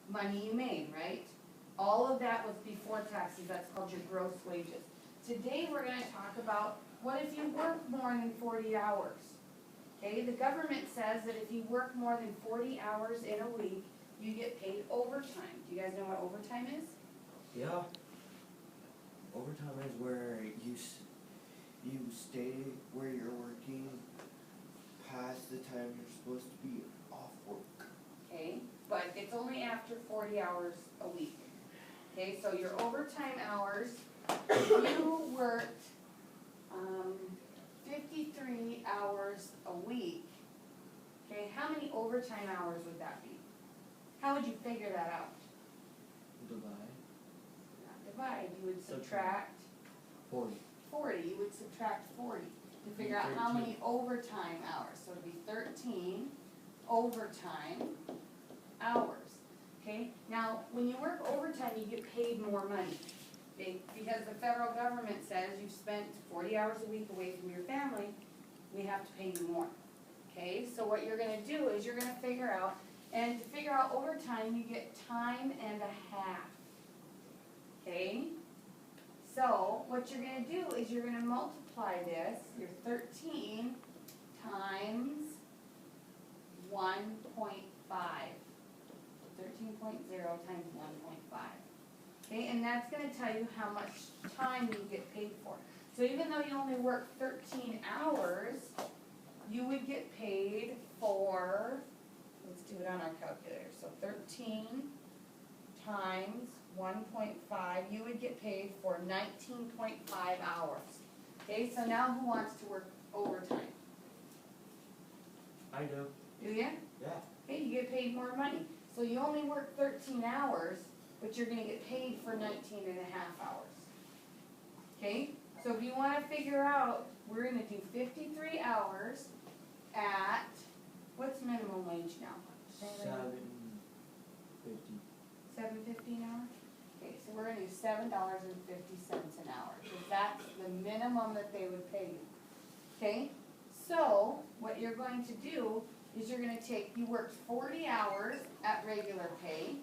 money you made, right? All of that was before taxes, that's called your gross wages. Today we're gonna talk about what if you work more than 40 hours? Okay, the government says that if you work more than 40 hours in a week, you get paid overtime. Do you guys know what overtime is? Yeah. Overtime is where you stay where you're working past the time you're supposed to be off work. Okay, but it's only after 40 hours a week. Okay, so your overtime hours, if you worked 53 hours a week, okay, how many overtime hours would that be? How would you figure that out? Divide. Not divide, you would subtract 40. 40, you would subtract 40 to figure out how many overtime hours. So it'd be 13 overtime hours. Okay, now when you work overtime, you get paid more money. Okay? Because the federal government says you've spent 40 hours a week away from your family, we have to pay you more. Okay, so what you're going to do is you're going to figure out, and to figure out overtime, you get time and a half. Okay, so what you're going to do is you're going to multiply this, your 13 times 1.5. 13.0 times 1.5. Okay, and that's going to tell you how much time you get paid for. So even though you only work 13 hours, you would get paid for, let's do it on our calculator, so 13 times 1.5, you would get paid for 19.5 hours. Okay, so now who wants to work overtime? I do. Do you? Yeah. Okay, you get paid more money. So you only work 13 hours, but you're going to get paid for 19 and a half hours. Okay, so if you want to figure out, we're going to do 53 hours at, what's minimum wage now? $7.50. $7.50 an hour? Okay, so we're going to do $7.50 an hour, because that's the minimum that they would pay you. Okay, so what you're going to do is you're going to take, you worked 40 hours at regular pay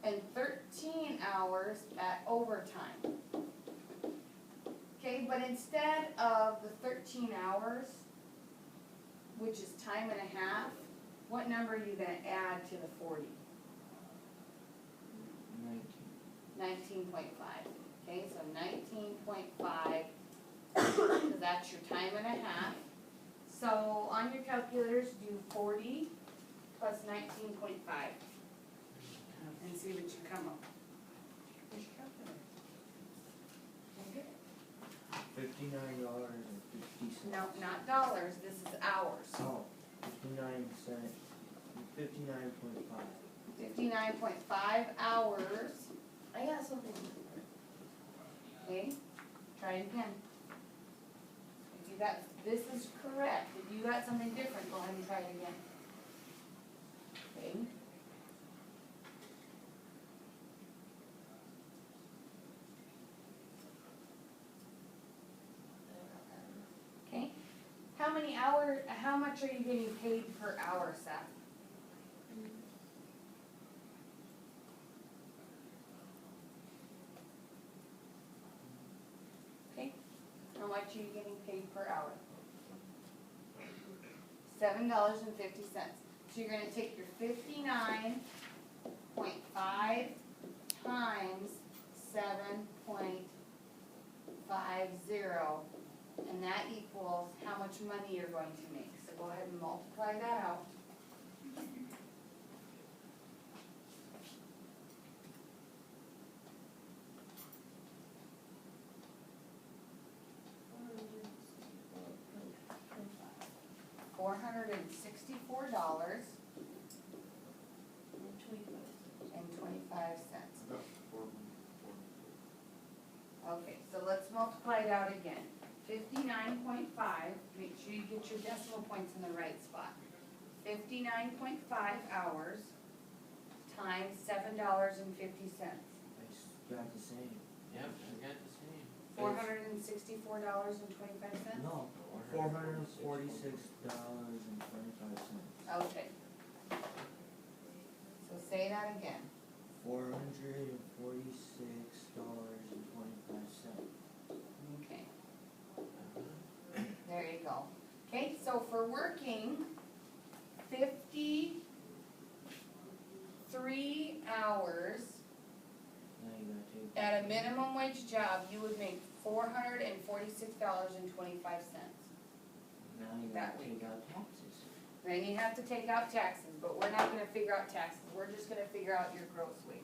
and 13 hours at overtime. Okay, but instead of the 13 hours, which is time and a half, what number are you going to add to the 40? 19. 19.5. Okay, so 19.5, because that's your time and a half. So on your calculators, do 40 plus 19.5 and see what you come up. Where's your calculator? $59.50. No, not dollars, this is hours. Oh, 59 cents. 59.5. 59.5 hours. I got something. Okay, try it again. If you got, this is correct. If you got something different, go ahead and try it again. Okay. Okay. How much are you getting paid per hour, Seth? Okay. How much are you getting paid per hour? $7.50. So you're going to take your 59.5 times 7.50, and that equals how much money you're going to make. So go ahead and multiply that out. $464.25. Okay, so let's multiply it out again. 59.5, make sure you get your decimal points in the right spot. 59.5 hours times $7.50. I got the same. Yep, I got the same. $464.25? No, $446.25. Okay. that again. $446.25. Okay. There you go. Okay, so for working 53 hours Now you gotta take. at a minimum wage job, you would make $446.25. Now you that gotta week. take out taxes. Then you have to take out taxes, but we're not gonna figure out taxes, we're just gonna figure out your gross wages.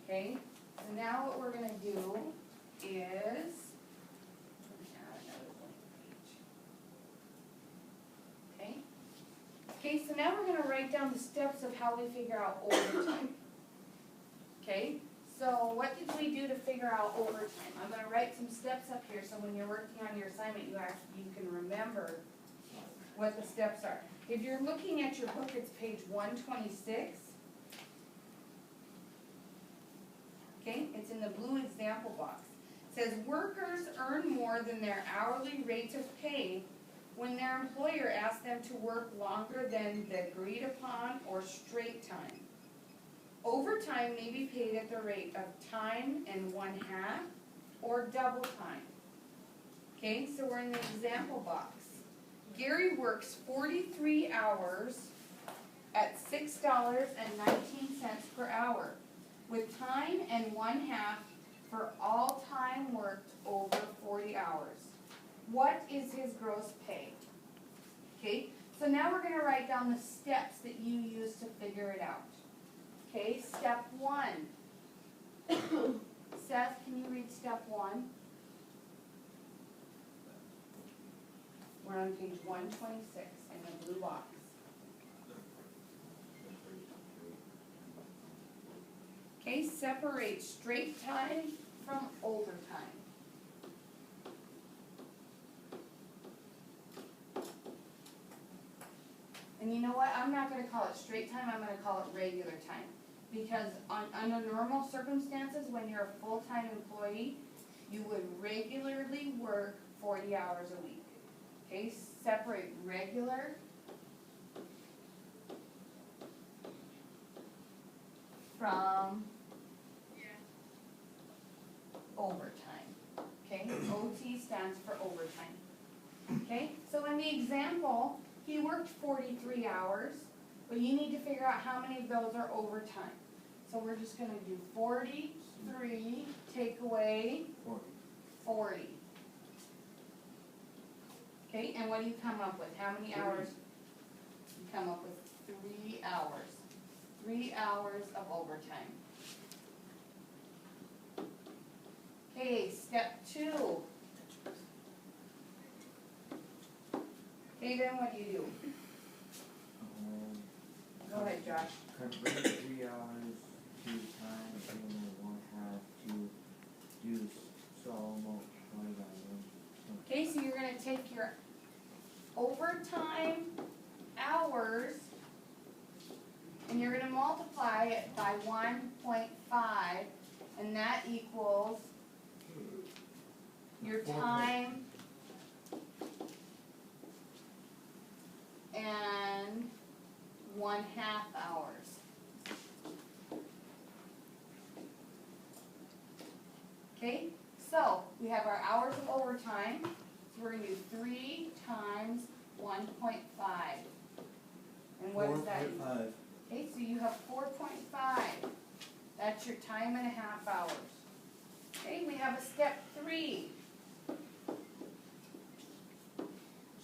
Okay, so now what we're gonna do is, add another blank page. Okay? Okay, so now we're gonna write down the steps of how we figure out overtime. Okay, so what did we do to figure out overtime? I'm gonna write some steps up here, so when you're working on your assignment, you can remember what the steps are. If you're looking at your book, it's page 126. Okay, it's in the blue example box. It says workers earn more than their hourly rate of pay when their employer asks them to work longer than the agreed upon or straight time. Overtime may be paid at the rate of time and 1/2 or double time. Okay, so we're in the example box. Gary works 43 hours at $6.19 per hour, with time and 1/2 for all time worked over 40 hours. What is his gross pay? Okay, so now we're gonna write down the steps that you use to figure it out. Okay, step 1. Seth, can you read step 1? We're on page 126 in the blue box. Okay, separate straight time from overtime. And you know what, I'm not gonna call it straight time, I'm gonna call it regular time. Because under normal circumstances, when you're a full-time employee, you would regularly work 40 hours a week. Okay, separate regular from overtime. Okay, OT stands for overtime. Okay, so in the example, he worked 43 hours, but you need to figure out how many of those are overtime. So we're just gonna do 43, take away 40. Okay, and what do you come up with? How many hours? You come up with 3 hours. 3 hours of overtime. Okay, step 2. Okay, then what do you do? Go ahead, Josh. Convert 3 hours to time and then 1/2 to use, so multiply by 1. Okay, so you're gonna take your overtime hours and you're gonna multiply it by 1.5, and that equals your time and 1/2 hours. Okay, so we have our hours of overtime, so we're gonna do 3 times 1.5. And what is that? 4.5. Okay, so you have 4.5. That's your time and 1/2 hours. Okay, we have a step 3.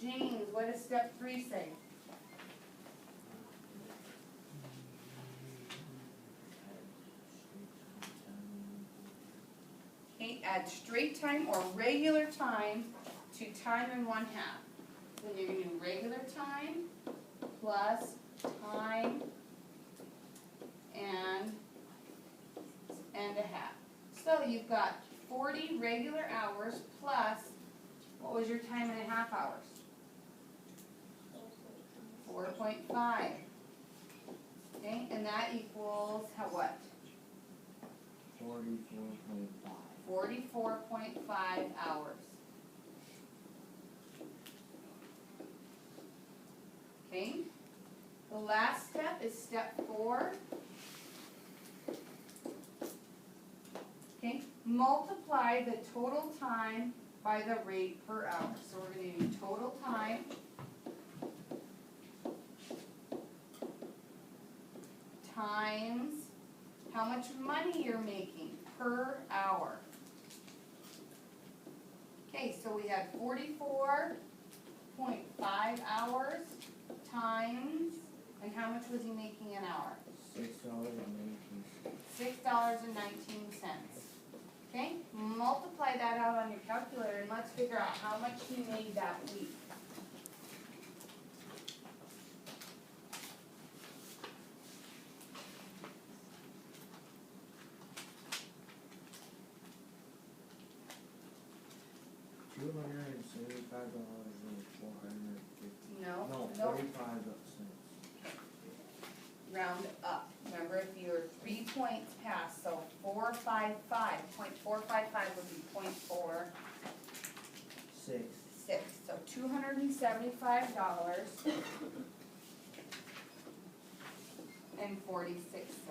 James, what does step 3 say? Okay, add straight time or regular time to time and 1/2. Then you're gonna do regular time plus time and 1/2. So you've got 40 regular hours plus, what was your time and 1/2 hours? 4.5. Okay, and that equals what? 44.5. 44.5 hours. Okay, the last step is step 4. Okay, multiply the total time by the rate per hour. So we're gonna do total time times how much money you're making per hour. Okay, so we had 44.5 hours times, and how much was he making an hour? $6.19. Okay, multiply that out on your calculator and let's figure out how much he made that week. $275 No, No, no, 45 cents. round up. Remember, if you're 3 points past, so 455.455 would be 0.46. So $275 and 46 cents.